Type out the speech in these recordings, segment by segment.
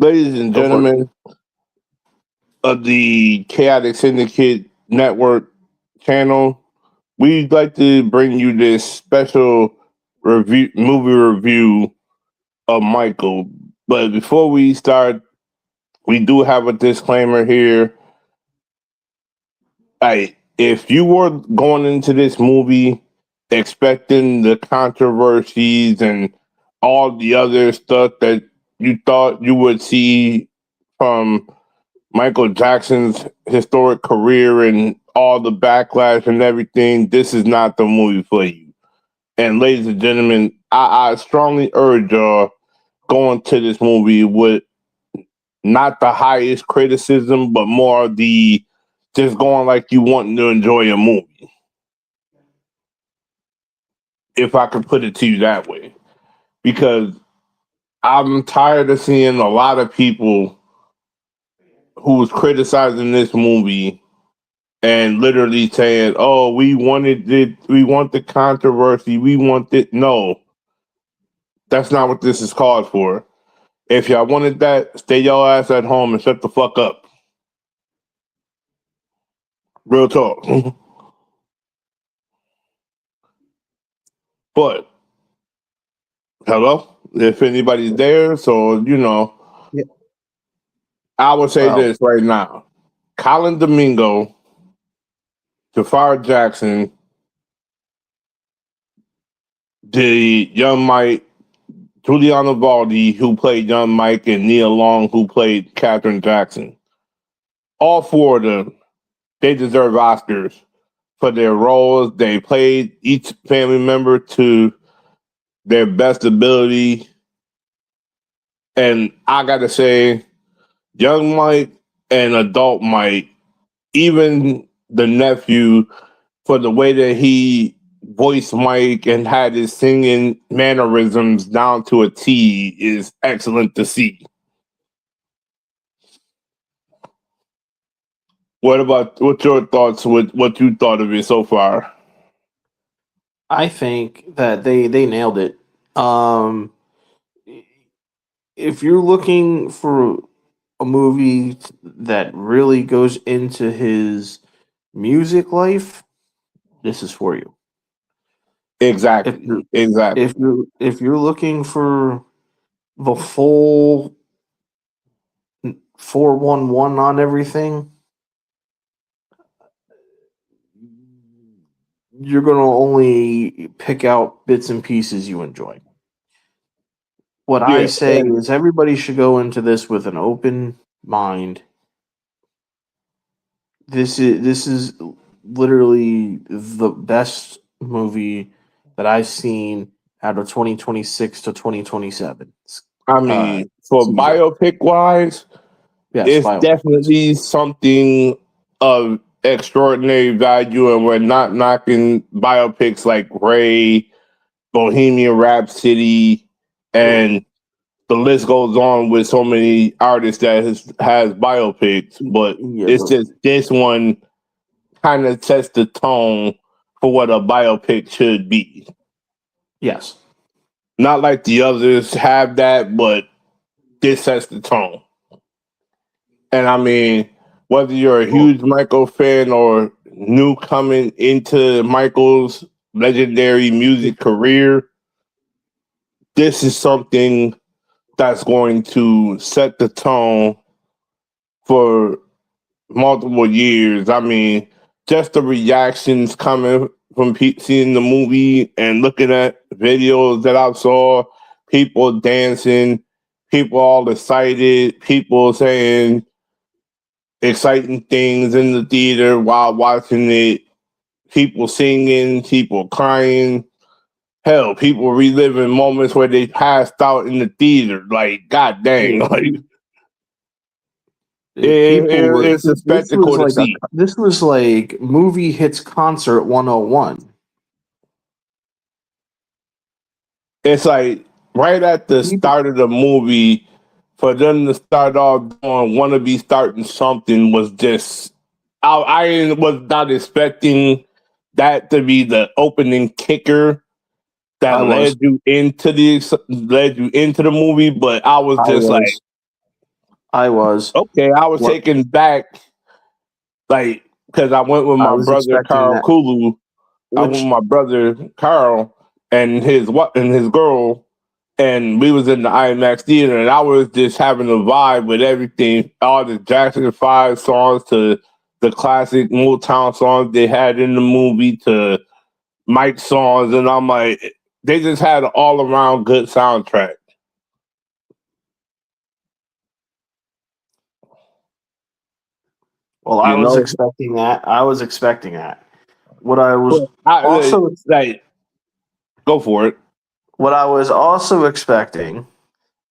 Ladies and Go for it. gentlemen of the Chaotic Syndicate Network channel, we'd like to bring you this special movie review of Michael. But before we start, we do have a disclaimer here. If you were going into this movie expecting the controversies and all the other stuff that you thought you would see from Michael Jackson's historic career and all the backlash and everything, this is not the movie for you. And ladies and gentlemen, I strongly urge y'all going to this movie with not the highest criticism, but more of the just going like you want to enjoy a movie. If I could put it to you that way. Because I'm tired of seeing a lot of people who was criticizing this movie and literally saying, "Oh, we wanted it. We want the controversy. We want it." No, that's not what this is called for. If y'all wanted that, stay your ass at home and shut the fuck up. Real talk. But hello, if anybody's there, so Yeah. I would say Well, this right now: Colin Domingo, Jafar Jackson, the young Mike, Giuliano Valdi, who played young Mike, and Nia Long, who played Catherine Jackson. All four of them, they deserve Oscars for their roles. They played each family member to their best ability. And I gotta say, young Mike and adult Mike, even the nephew, for the way that he voiced Mike and had his singing mannerisms down to a T, is excellent to see. What's your thoughts with what you thought of it so far? I think that they nailed it. Um, if you're looking for a movie that really goes into his music life, this is for you. If Exactly. you're Exactly. if you're looking for the full 411 on everything, you're going to only pick out bits and pieces you enjoy. What I Yeah. say is everybody should go into this with an open mind. This is literally the best movie that I've seen out of 2026 to 2027. I mean, for Season. biopic wise, Yes, it's biopic wise. definitely something of extraordinary value, and we're not knocking biopics like Ray, Bohemian Rhapsody, and the list goes on with so many artists that has biopics. But Yeah, it's but just this one kind of sets the tone for what a biopic should be. yes. Not like the others have that, but this sets the tone. And I mean, whether you're a Well, huge Michael fan or new coming into Michael's legendary music career, this is something that's going to set the tone for multiple years. I mean, just the reactions coming from seeing the movie and looking at videos that I saw, people dancing, people all excited, people saying exciting things in the theater while watching it, people singing, people crying. Hell, people reliving moments where they passed out in the theater. Like, god dang, yeah, like people were. it's a spectacle to see. This was like movie hits concert 101. It's like right at the People, start of the movie, for them to start off doing "Wanna Be Starting Something" was just. I was not expecting that to be the opening kicker that I was, led you into the movie, but I was I just like, was, I was. Okay, I was What taken back, like, because I went with I my was brother expecting Carl that. Kulu. I went with Which my brother Carl and his girl, and we was in the IMAX theater, and I was just having a vibe with everything, all the Jackson 5 songs to the classic Motown songs they had in the movie to Mike songs, and I'm like, they just had an all around good soundtrack. well, I You was know, expecting that. I was expecting that. What I was but I also like go for it. what I was also expecting,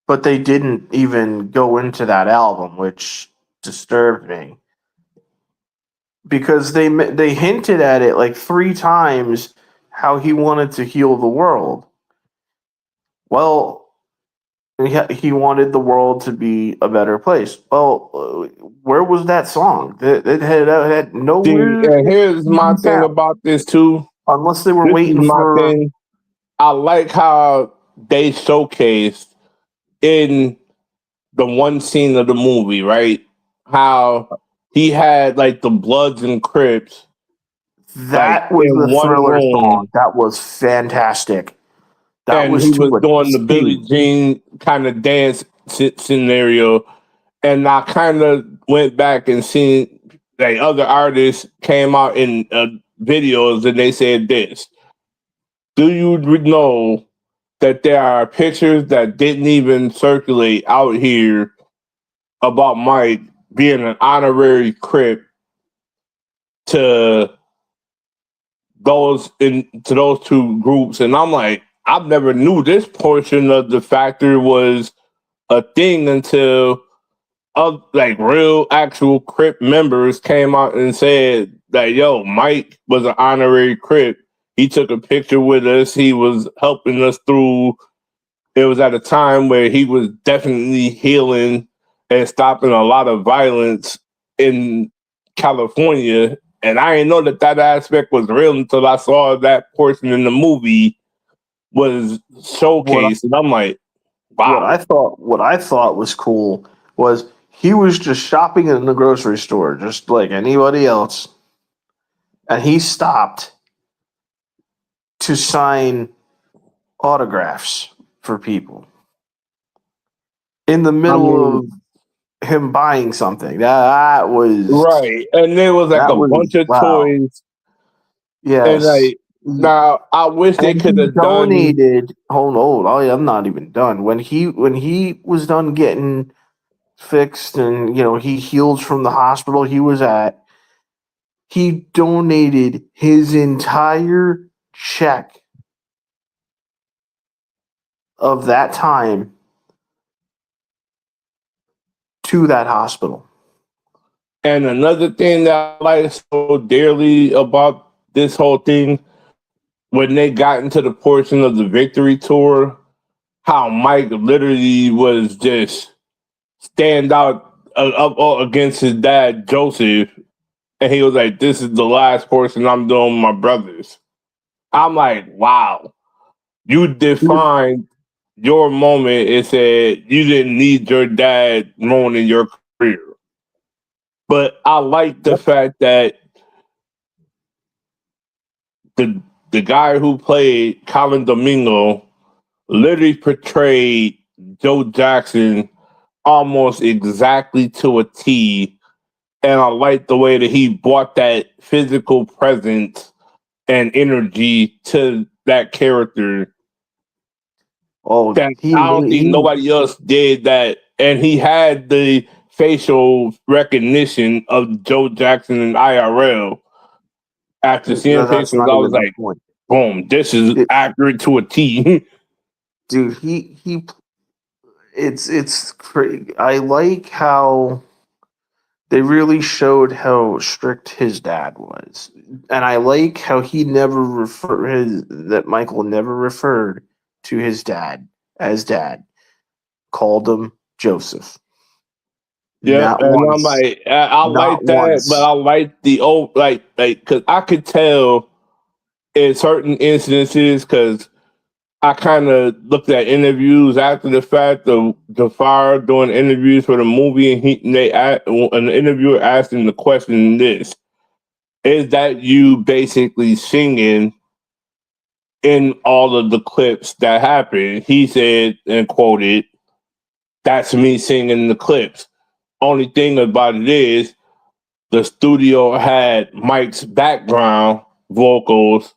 but they didn't even go into that album, which disturbed me because they hinted at it like 3 times how he wanted to heal the world. Well, he wanted the world to be a better place. Well, where was that song? It had See, nowhere and to here's my be thing found about this too. unless they were This is waiting my for. thing. I like how they showcased in the one scene of the movie, right? How he had like the Bloods and Crips like That was the in one Thriller room, song. That was fantastic. That and was he was to a doing the Billie T. Jean kind of dance scenario. And I kind of went back and seen like other artists came out in videos and they said this. Do you know that there are pictures that didn't even circulate out here about Mike being an honorary Crip to those two groups? And I'm like, I never knew this portion of the factor was a thing until like real actual Crip members came out and said that yo, Mike was an honorary Crip. He took a picture with us. He was helping us through. It was at a time where he was definitely healing and stopping a lot of violence in California. And I didn't know that that aspect was real until I saw that portion in the movie was What showcased. And I'm like, what wow. I thought was cool was he was just shopping in the grocery store, just like anybody else, and he stopped to sign autographs for people in the I middle mean, of him buying something. right. And there was like That a was bunch of wow. toys. And Yes. like, now I wish they And could he have done, donated. Hold on, I'm not even done. When he was done getting fixed, and he healed from the hospital he was at, he donated his entire check of that time to that hospital. and another thing that I like so dearly about this whole thing, when they got into the portion of the victory tour, how Mike literally was just stand out up against his dad, Joseph. And he was like, this is the last portion I'm doing with my brothers. I'm like, wow, you defined your moment. It said you didn't need your dad ruining your career. But I like the Yep. fact that the the guy who played Colin Domingo literally portrayed Joe Jackson almost exactly to a T. And I like the way that he brought that physical presence and energy to that character Oh, that I don't think nobody else did that. And he had the facial recognition of Joe Jackson in IRL. After seeing that's pictures, not I was even the like, point. boom, this is It, accurate to a T. dude, it's crazy. I like how they really showed how strict his dad was, and I like how he never that Michael never referred to his dad as dad, called him Joseph. Yep, Not and I'm once. like, I Not like that, but once. I like the old, because I could tell in certain instances, because I kind of looked at interviews after the fact of Jafar doing interviews for the movie, and an interviewer asked him the question: "This is that you basically singing in all of the clips that happened?" He said and quoted, "That's me singing the clips. Only thing about it is the studio had Mike's background vocals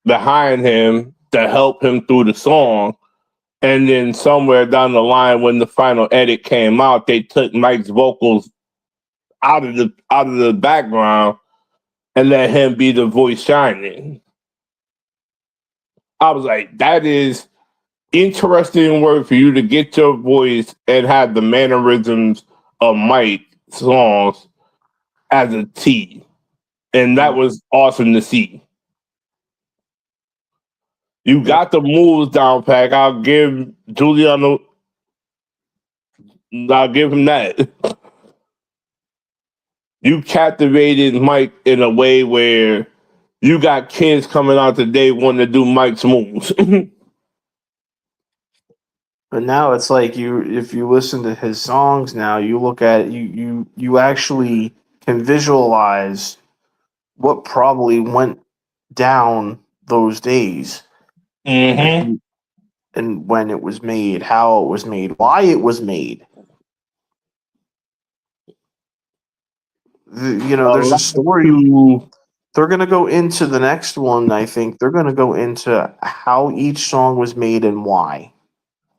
behind him to help him through the song. And then somewhere down the line, when the final edit came out, they took Mike's vocals out of the background and let him be the voice shining." I was like, that is interesting work for you to get your voice and have the mannerisms of Mike songs as a T. And that Mm. was awesome to see. You Yep. got the moves down pack. Giuliano, I'll give him that. You captivated Mike in a way where you got kids coming out today wanting to do Mike's moves. But now it's like if you listen to his songs now, you look at it, you actually can visualize what probably went down those days and Mm-hmm. when it was made, how it was made, why it was made. A There's a lot story. to They're gonna go into the next one. I think they're gonna go into how each song was made and why.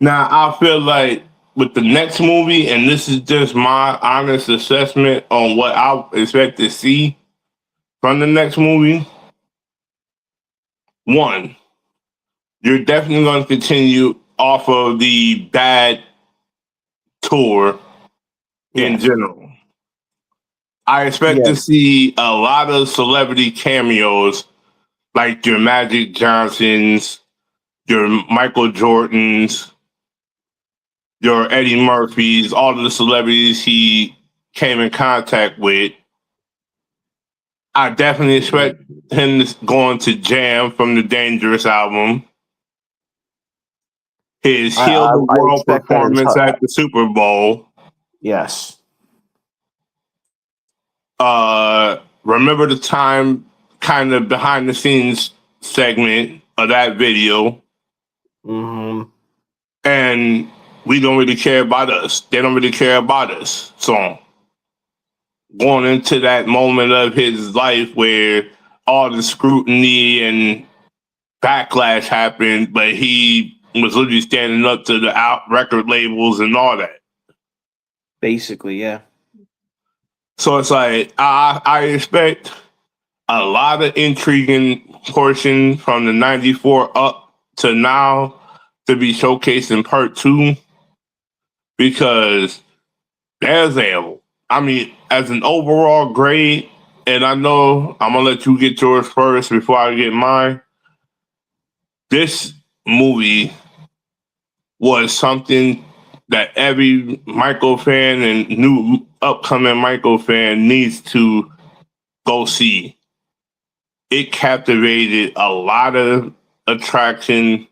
Now, I feel like with the next movie, and this is just my honest assessment on what I expect to see from the next movie. One, you're definitely going to continue off of the bad tour in Yes. general. I expect to Yes. see a lot of celebrity cameos like your Magic Johnsons, your Michael Jordans, your Eddie Murphys, all of the celebrities he came in contact with. I definitely expect him to go on to Jam from the Dangerous album. His Heal the I World expect that performance at the Super Bowl. yes. Remember the time kind of behind the scenes segment of that video. Hmm. And we don't really care about us. They don't really care about us. So going into that moment of his life where all the scrutiny and backlash happened, but he was literally standing up to the out record labels and all that. Basically, yeah. So it's like I expect a lot of intriguing portion from the '94 up to now to be showcased in part two because there's a, I mean, as an overall grade, and I know I'm gonna let you get yours first before I get mine. This movie was something that every Michael fan and new upcoming Michael fan needs to go see. It captivated a lot of attraction.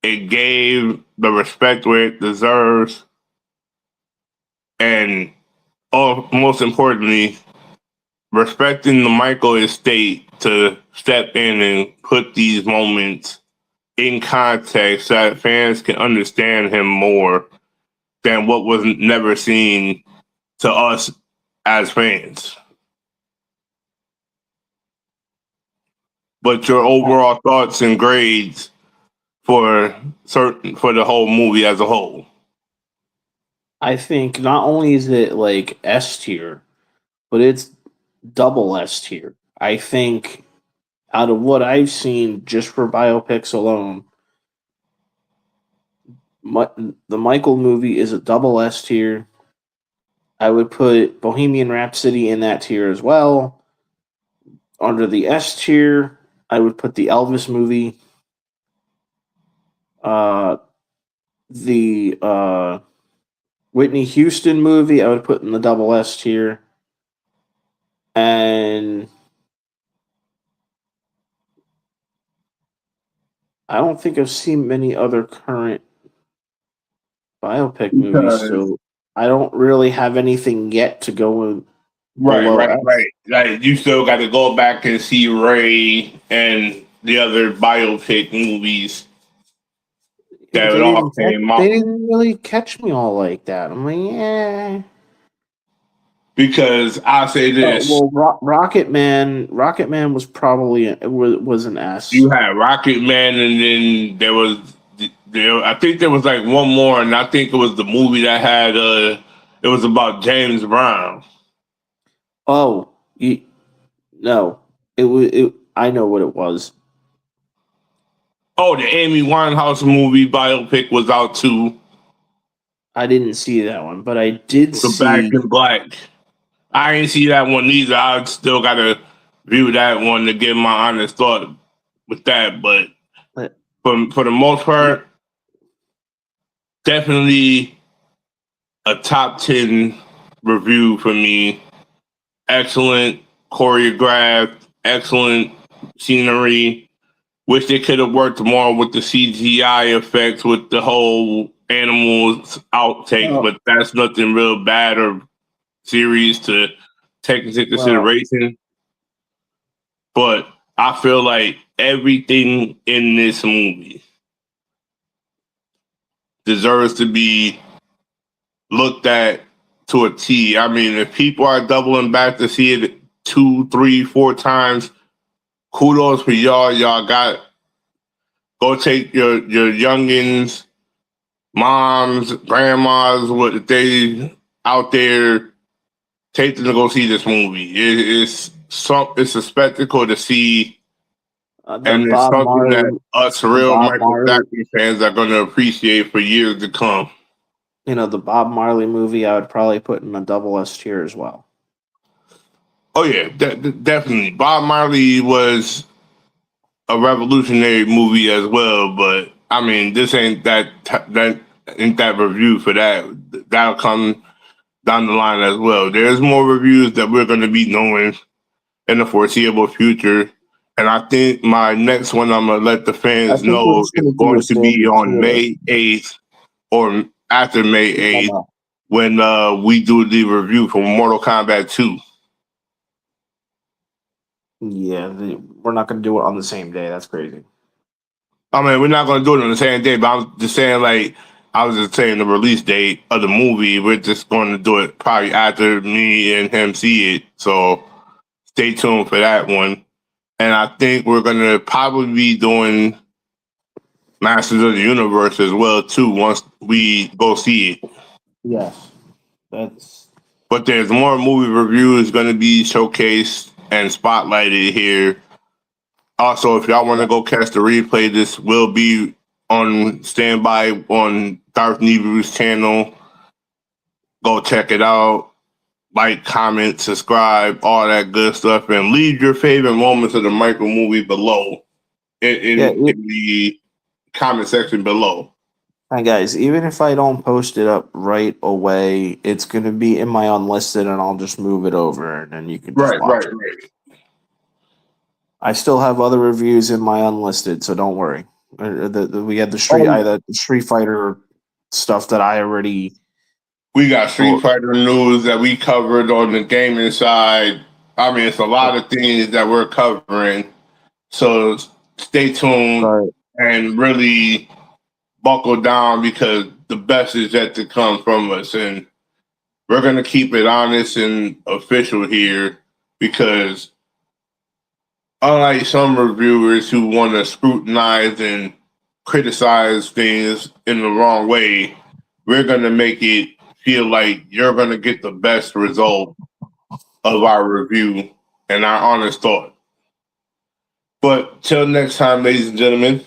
It gave the respect where it deserves. And most importantly, respecting the Michael estate to step in and put these moments in context so that fans can understand him more than what was never seen to us as fans. But your overall thoughts and grades for the whole movie as a whole. I think not only is it like S tier, but it's double S tier. I think out of what I've seen just for biopics alone, the Michael movie is a double S tier. I would put Bohemian Rhapsody in that tier as well. Under the S tier, I would put the Elvis movie, uh, the Whitney Houston movie. I would put in the double S tier, and I don't think I've seen many other current biopic movies, Because so I don't really have anything yet to go in right, below right, X. right. Like you still got to go back and see Ray and the other biopic movies that it all came They out. didn't really catch me all like that. I'm like, yeah. Because I'll say this: Well, Rocket Man was probably was an you S. had Rocket Man, and then there. I think there was like one more, and I think it was the movie that had. It was about James Brown. Oh, no, it was. I know what it was. Oh, the Amy Winehouse movie biopic was out too. I didn't see that one, but I did The Back see. in Black. I ain't see that one either. I still gotta view that one to give my honest thought with that. But uh, for the most part, definitely a top 10 review for me. Excellent choreographed, excellent scenery. Wish they could have worked more with the CGI effects with the whole animals outtakes, Well, but that's nothing real bad or serious to take into well, consideration. But I feel like everything in this movie deserves to be looked at to a T. I mean, if people are doubling back to see it two, three, four times, kudos for y'all. Y'all got go take your youngins, moms, grandmas, what they out there, take them to go see this movie. It's a spectacle to see, the and it's Bob something that Marley, us the real Bob Michael Marley, Jackson fans are going to appreciate for years to come. the Bob Marley movie, I would probably put in a double S tier as well. Oh yeah, definitely. Bob Marley was a revolutionary movie as well, but I mean, this ain't that ain't that review for that. That'll come down the line as well. There's more reviews that we're going to be knowing in the foreseeable future. And I think my next one I'm gonna let the I fans think we're know just is gonna do a going to be standard on tier. May 8th or after May No, 8th no. when we do the review for Mortal Kombat 2. Yeah, we're not gonna do it on the same day. That's crazy. I mean, we're not gonna do it on the same day, but I'm just saying, like, I was just saying the release date of the movie. We're just going to do it probably after me and him see it. So stay tuned for that one. And I think we're gonna probably be doing Masters of the Universe as well too once we go see it. Yes, that's But there's more movie reviews going to be showcased and spotlighted here. Also, if y'all want to go catch the replay, this will be on standby on Darth Nebu's channel. Go check it out. Like, comment, subscribe, all that good stuff, and leave your favorite moments of the Michael movie below yeah. in the comment section below. Hi guys, even if I don't post it up right away, it's gonna be in my unlisted, and I'll just move it over, and then you can just Right, watch right, it. right. I still have other reviews in my unlisted, so don't worry. We had the Street Fighter stuff that I already. We got Street Well, Fighter news that we covered on the gaming side. I mean, it's a lot of things that we're covering. So stay tuned but and really buckle down because the best is yet to come from us. And we're going to keep it honest and official here because unlike some reviewers who want to scrutinize and criticize things in the wrong way, we're going to make it feel like you're going to get the best result of our review and our honest thought. But till next time, ladies and gentlemen,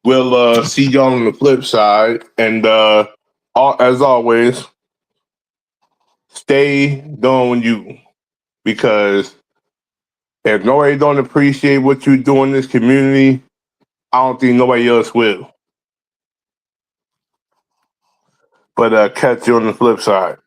we'll see y'all on the flip side. And as always, stay doing you because if nobody don't appreciate what you do in this community, I don't think nobody else will. But catch you on the flip side.